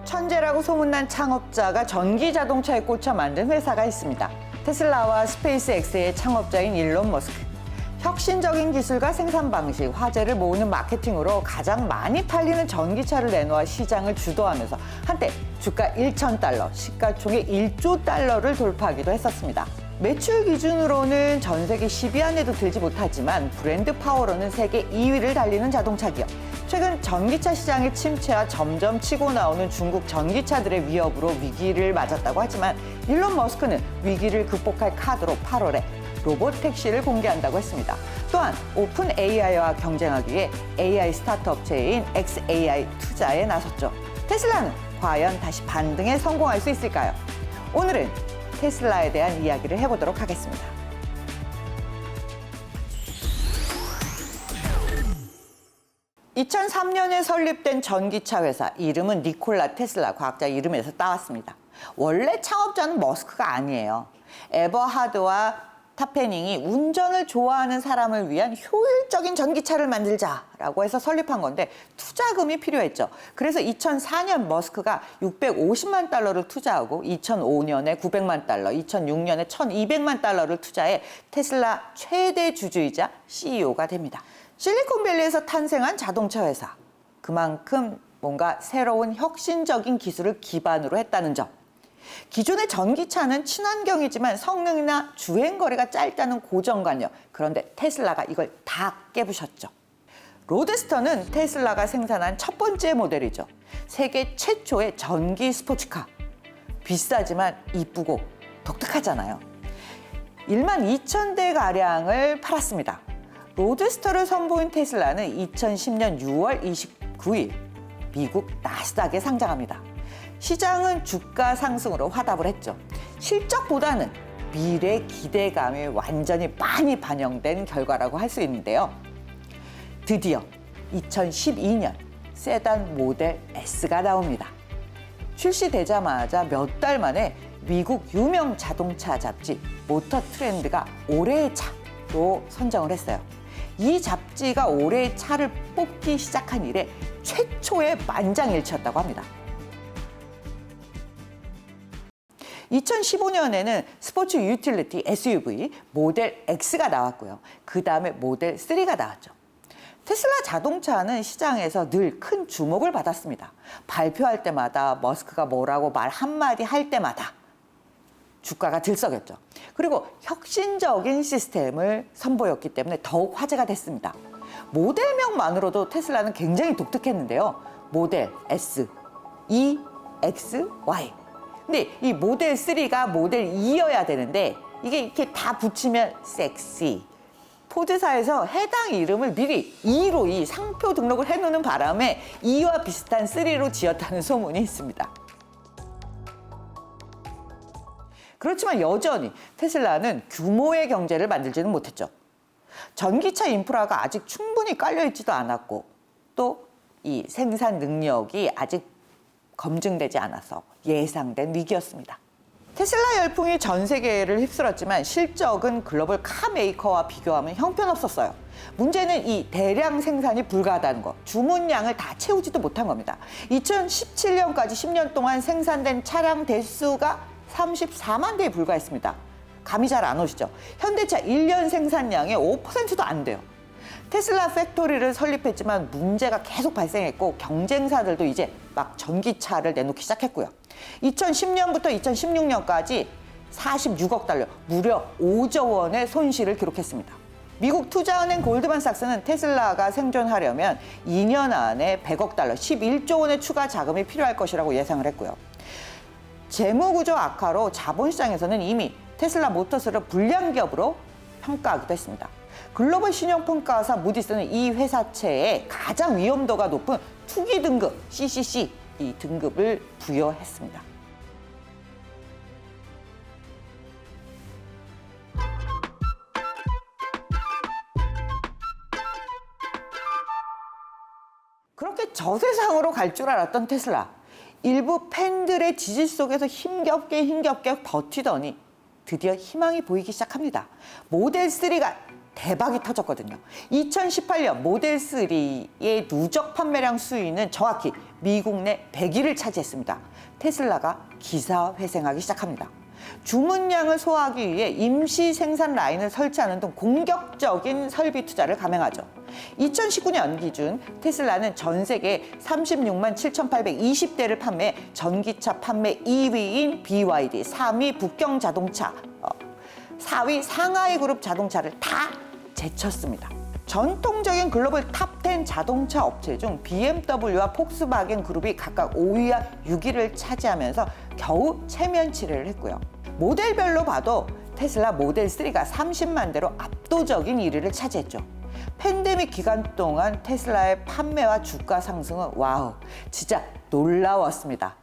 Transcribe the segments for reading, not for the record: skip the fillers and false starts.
천재라고 소문난 창업자가 전기 자동차에 꽂혀 만든 회사가 있습니다. 테슬라와 스페이스X의 창업자인 일론 머스크. 혁신적인 기술과 생산 방식, 화제를 모으는 마케팅으로 가장 많이 팔리는 전기차를 내놓아 시장을 주도하면서 한때 주가 1,000달러, 시가총액 1조 달러를 돌파하기도 했었습니다. 매출 기준으로는 전 세계 10위 안에도 들지 못하지만 브랜드 파워로는 세계 2위를 달리는 자동차 기업. 최근 전기차 시장의 침체와 점점 치고 나오는 중국 전기차들의 위협으로 위기를 맞았다고 하지만 일론 머스크는 위기를 극복할 카드로 8월에 로봇 택시를 공개한다고 했습니다. 또한 오픈 AI와 경쟁하기 위해 AI 스타트 업체인 xAI 투자에 나섰죠. 테슬라는 과연 다시 반등에 성공할 수 있을까요? 오늘은 테슬라에 대한 이야기를 해보도록 하겠습니다. (2003년에) 설립된 전기차 회사, 이름은 니콜라 테슬라 과학자 이름에서 따왔습니다. 원래 창업자는 머스크가 아니에요. 에버하드와 타페닝이 운전을 좋아하는 사람을 위한 효율적인 전기차를 만들자라고 해서 설립한 건데 투자금이 필요했죠. 그래서 2004년 머스크가 650만 달러를 투자하고 2005년에 900만 달러, 2006년에 1200만 달러를 투자해 테슬라 최대 주주이자 CEO가 됩니다. 실리콘밸리에서 탄생한 자동차 회사. 그만큼 뭔가 새로운 혁신적인 기술을 기반으로 했다는 점. 기존의 전기차는 친환경이지만 성능이나 주행거리가 짧다는 고정관념. 그런데 테슬라가 이걸 다 깨부셨죠. 로드스터는 테슬라가 생산한 첫 번째 모델이죠. 세계 최초의 전기 스포츠카. 비싸지만 이쁘고 독특하잖아요. 12,000대가량을 팔았습니다. 로드스터를 선보인 테슬라는 2010년 6월 29일 미국 나스닥에 상장합니다. 시장은 주가 상승으로 화답을 했죠. 실적보다는 미래 기대감이 완전히 많이 반영된 결과라고 할 수 있는데요. 드디어 2012년 세단 모델 S가 나옵니다. 출시되자마자 몇 달 만에 미국 유명 자동차 잡지 모터 트렌드가 올해의 차로 선정을 했어요. 이 잡지가 올해의 차를 뽑기 시작한 이래 최초의 만장일치였다고 합니다. 2015년에는 스포츠 유틸리티 SUV 모델 X가 나왔고요. 그 다음에 모델 3가 나왔죠. 테슬라 자동차는 시장에서 늘 큰 주목을 받았습니다. 발표할 때마다 머스크가 뭐라고 말 한마디 할 때마다 주가가 들썩였죠. 그리고 혁신적인 시스템을 선보였기 때문에 더욱 화제가 됐습니다. 모델명만으로도 테슬라는 굉장히 독특했는데요. 모델 S, E, X, Y. 근데 이 모델 3가 모델 2여야 되는데 이게 이렇게 다 붙이면 섹시. 포드사에서 해당 이름을 미리 2로 이 상표 등록을 해놓는 바람에 2와 비슷한 3로 지었다는 소문이 있습니다. 그렇지만 여전히 테슬라는 규모의 경제를 만들지는 못했죠. 전기차 인프라가 아직 충분히 깔려있지도 않았고 또 이 생산 능력이 아직 검증되지 않아서 예상된 위기였습니다. 테슬라 열풍이 전 세계를 휩쓸었지만 실적은 글로벌 카 메이커와 비교하면 형편없었어요. 문제는 이 대량 생산이 불가하다는 거, 주문량을 다 채우지도 못한 겁니다. 2017년까지 10년 동안 생산된 차량 대수가 34만 대에 불과했습니다. 감이 잘 안 오시죠? 현대차 1년 생산량의 5%도 안 돼요. 테슬라 팩토리를 설립했지만 문제가 계속 발생했고 경쟁사들도 이제 막 전기차를 내놓기 시작했고요. 2010년부터 2016년까지 46억 달러, 무려 5조 원의 손실을 기록했습니다. 미국 투자은행 골드만삭스는 테슬라가 생존하려면 2년 안에 100억 달러, 11조 원의 추가 자금이 필요할 것이라고 예상을 했고요. 재무구조 악화로 자본시장에서는 이미 테슬라 모터스를 불량 기업으로 평가하기도 했습니다. 글로벌 신용평가사 무디스는 이 회사체에 가장 위험도가 높은 투기 등급 CCC 이 등급을 부여했습니다. 그렇게 저세상으로 갈 줄 알았던 테슬라. 일부 팬들의 지지 속에서 힘겹게 버티더니 드디어 희망이 보이기 시작합니다. 모델 3가 대박이 터졌거든요. 2018년 모델 3의 누적 판매량 수위는 정확히 미국 내 100위를 차지했습니다. 테슬라가 기사회생하기 시작합니다. 주문량을 소화하기 위해 임시 생산 라인을 설치하는 등 공격적인 설비 투자를 감행하죠. 2019년 기준 테슬라는 전 세계 36만 7,820대를 판매해 전기차 판매 2위인 BYD, 3위 북경 자동차, 4위 상하이 그룹 자동차를 다 제쳤습니다. 전통적인 글로벌 탑10 자동차 업체 중 BMW와 폭스바겐 그룹이 각각 5위와 6위를 차지하면서 겨우 체면치레를 했고요. 모델별로 봐도 테슬라 모델 3가 30만 대로 압도적인 1위를 차지했죠. 팬데믹 기간 동안 테슬라의 판매와 주가 상승은 와우, 진짜 놀라웠습니다.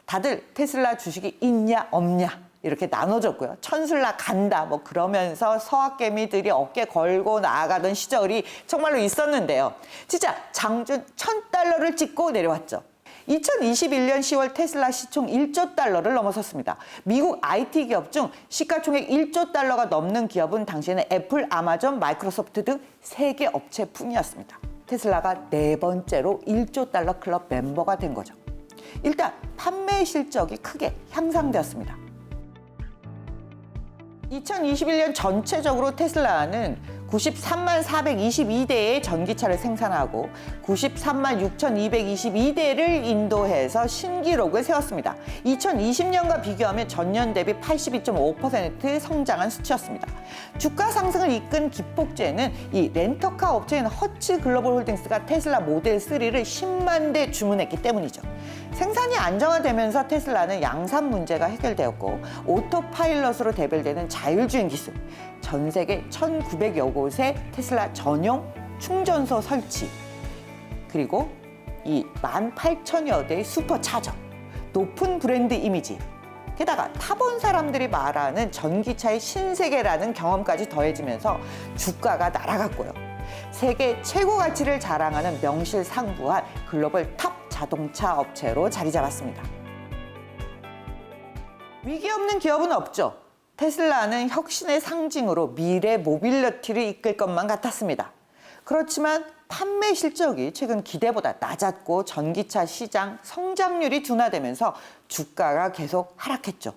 다들 테슬라 주식이 있냐 없냐 이렇게 나눠졌고요. 천슬라 간다 뭐 그러면서 서학개미들이 어깨 걸고 나아가던 시절이 정말로 있었는데요. 진짜 장준 $1,000를 찍고 내려왔죠. 2021년 10월 테슬라 시총 1조 달러를 넘어섰습니다. 미국 IT 기업 중 시가총액 1조 달러가 넘는 기업은 당시에는 애플, 아마존, 마이크로소프트 등 3개 업체뿐이었습니다. 테슬라가 4번째로 1조 달러 클럽 멤버가 된 거죠. 일단 판매 실적이 크게 향상되었습니다. 2021년 전체적으로 테슬라는 93만 422대의 전기차를 생산하고 93만 6,222대를 인도해서 신기록을 세웠습니다. 2020년과 비교하면 전년 대비 82.5% 성장한 수치였습니다. 주가 상승을 이끈 기폭제는 이 렌터카 업체인 허츠 글로벌 홀딩스가 테슬라 모델 3를 10만 대 주문했기 때문이죠. 생산이 안정화되면서 테슬라는 양산 문제가 해결되었고 오토파일럿으로 대별되는 자율주행 기술, 전 세계 1,900여 곳의 테슬라 전용 충전소 설치, 그리고 이 18,000여 대의 슈퍼차저, 높은 브랜드 이미지, 게다가 타본 사람들이 말하는 전기차의 신세계라는 경험까지 더해지면서 주가가 날아갔고요. 세계 최고 가치를 자랑하는 명실상부한 글로벌 탑 자동차 업체로 자리 잡았습니다. 위기 없는 기업은 없죠. 테슬라는 혁신의 상징으로 미래 모빌리티를 이끌 것만 같았습니다. 그렇지만 판매 실적이 최근 기대보다 낮았고 전기차 시장 성장률이 둔화되면서 주가가 계속 하락했죠.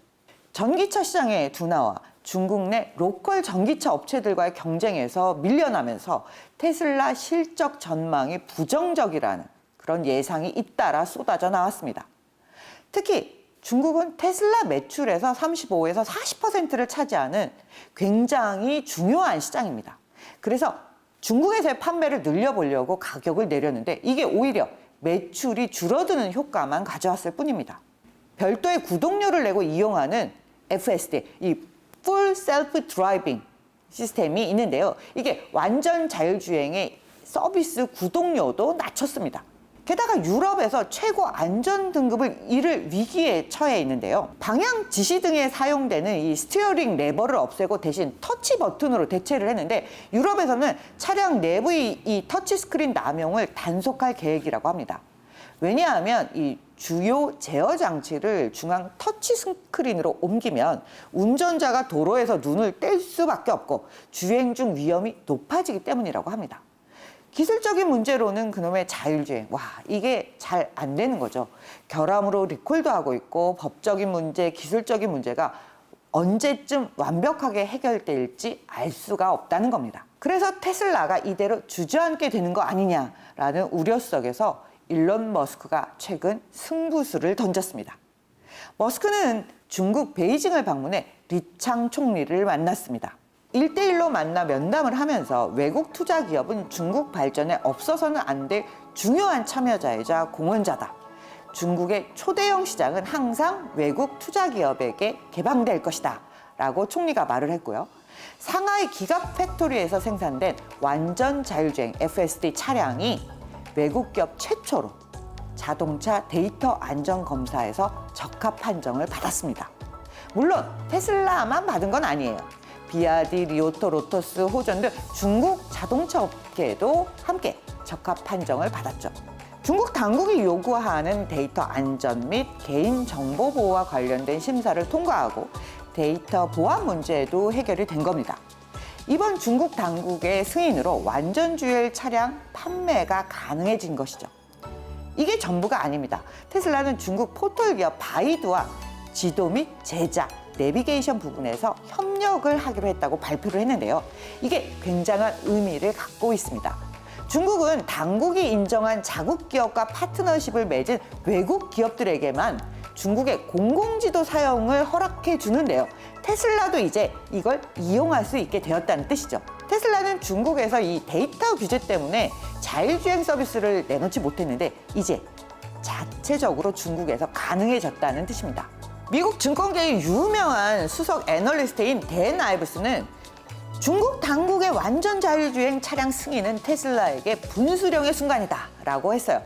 전기차 시장의 둔화와 중국 내 로컬 전기차 업체들과의 경쟁에서 밀려나면서 테슬라 실적 전망이 부정적이라는 그런 예상이 잇따라 쏟아져 나왔습니다. 특히 중국은 테슬라 매출에서 35에서 40%를 차지하는 굉장히 중요한 시장입니다. 그래서 중국에서의 판매를 늘려보려고 가격을 내렸는데 이게 오히려 매출이 줄어드는 효과만 가져왔을 뿐입니다. 별도의 구독료를 내고 이용하는 FSD, 이 Full Self Driving 시스템이 있는데요. 이게 완전 자율주행의 서비스 구독료도 낮췄습니다. 게다가 유럽에서 최고 안전 등급을 잃을 위기에 처해 있는데요. 방향 지시 등에 사용되는 이 스티어링 레버를 없애고 대신 터치 버튼으로 대체를 했는데 유럽에서는 차량 내부의 이 터치 스크린 남용을 단속할 계획이라고 합니다. 왜냐하면 이 주요 제어 장치를 중앙 터치 스크린으로 옮기면 운전자가 도로에서 눈을 뗄 수밖에 없고 주행 중 위험이 높아지기 때문이라고 합니다. 기술적인 문제로는 그놈의 자율주행, 이게 잘 안 되는 거죠. 결함으로 리콜도 하고 있고 법적인 문제, 기술적인 문제가 언제쯤 완벽하게 해결될지 알 수가 없다는 겁니다. 그래서 테슬라가 이대로 주저앉게 되는 거 아니냐라는 우려 속에서 일론 머스크가 최근 승부수를 던졌습니다. 머스크는 중국 베이징을 방문해 리창 총리를 만났습니다. 1대1로 만나 면담을 하면서 외국 투자 기업은 중국 발전에 없어서는 안 될 중요한 참여자이자 공헌자다. 중국의 초대형 시장은 항상 외국 투자 기업에게 개방될 것이다. 라고 총리가 말을 했고요. 상하이 기갑 팩토리에서 생산된 완전 자율주행 FSD 차량이 외국 기업 최초로 자동차 데이터 안전 검사에서 적합 판정을 받았습니다. 물론 테슬라만 받은 건 아니에요. 비아디, 리오토, 로터스, 호전 등 중국 자동차 업계도 함께 적합 판정을 받았죠. 중국 당국이 요구하는 데이터 안전 및 개인정보 보호와 관련된 심사를 통과하고 데이터 보안 문제도 해결이 된 겁니다. 이번 중국 당국의 승인으로 완전 주행 차량 판매가 가능해진 것이죠. 이게 전부가 아닙니다. 테슬라는 중국 포털 기업 바이두와 지도 및 제작, 내비게이션 부분에서 협력을 하기로 했다고 발표를 했는데요. 이게 굉장한 의미를 갖고 있습니다. 중국은 당국이 인정한 자국 기업과 파트너십을 맺은 외국 기업들에게만 중국의 공공지도 사용을 허락해 주는데요. 테슬라도 이제 이걸 이용할 수 있게 되었다는 뜻이죠. 테슬라는 중국에서 이 데이터 규제 때문에 자율주행 서비스를 내놓지 못했는데 이제 자체적으로 중국에서 가능해졌다는 뜻입니다. 미국 증권계의 유명한 수석 애널리스트인 댄 아이브스는 중국 당국의 완전 자율주행 차량 승인은 테슬라에게 분수령의 순간이다 라고 했어요.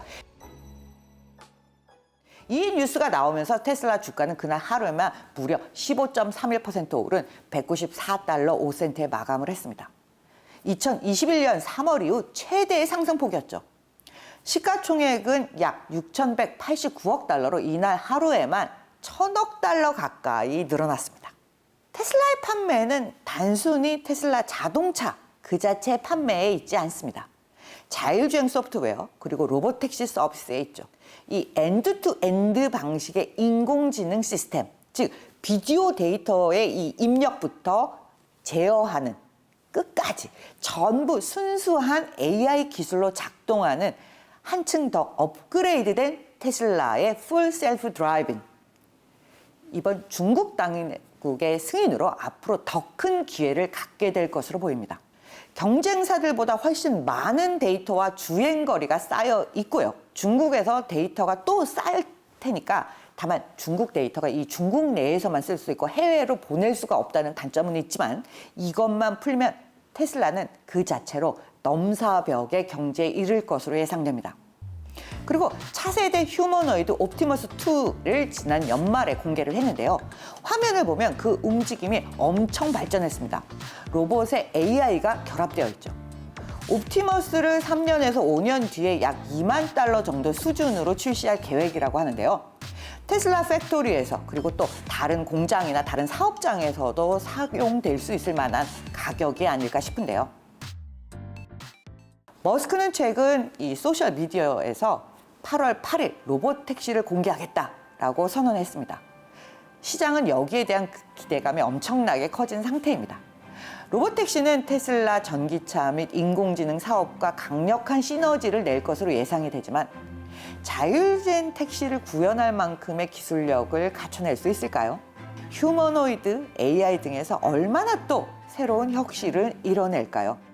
이 뉴스가 나오면서 테슬라 주가는 그날 하루에만 무려 15.31% 오른 194달러 5센트에 마감을 했습니다. 2021년 3월 이후 최대의 상승폭이었죠. 시가총액은 약 6,189억 달러로 이날 하루에만 1,000억 달러 가까이 늘어났습니다. 테슬라의 판매는 단순히 테슬라 자동차 그 자체 판매에 있지 않습니다. 자율주행 소프트웨어 그리고 로보택시 서비스에 있죠. 이 엔드-투-엔드 방식의 인공지능 시스템, 즉 비디오 데이터의 이 입력부터 제어하는 끝까지 전부 순수한 AI 기술로 작동하는 한층 더 업그레이드된 테슬라의 풀 셀프 드라이빙. 이번 중국 당국의 승인으로 앞으로 더 큰 기회를 갖게 될 것으로 보입니다. 경쟁사들보다 훨씬 많은 데이터와 주행거리가 쌓여 있고요. 중국에서 데이터가 또 쌓일 테니까 다만 중국 데이터가 이 중국 내에서만 쓸 수 있고 해외로 보낼 수가 없다는 단점은 있지만 이것만 풀면 테슬라는 그 자체로 넘사벽의 경제에 이를 것으로 예상됩니다. 그리고 차세대 휴머노이드 옵티머스2를 지난 연말에 공개를 했는데요. 화면을 보면 그 움직임이 엄청 발전했습니다. 로봇에 AI가 결합되어 있죠. 옵티머스를 3년에서 5년 뒤에 약 2만 달러 정도 수준으로 출시할 계획이라고 하는데요. 테슬라 팩토리에서 그리고 또 다른 공장이나 다른 사업장에서도 사용될 수 있을 만한 가격이 아닐까 싶은데요. 머스크는 최근 이 소셜 미디어에서 8월 8일 로봇 택시를 공개하겠다라고 선언했습니다. 시장은 여기에 대한 기대감이 엄청나게 커진 상태입니다. 로봇 택시는 테슬라 전기차 및 인공지능 사업과 강력한 시너지를 낼 것으로 예상이 되지만 자율주행 택시를 구현할 만큼의 기술력을 갖춰낼 수 있을까요? 휴머노이드, AI 등에서 얼마나 또 새로운 혁신을 이뤄낼까요?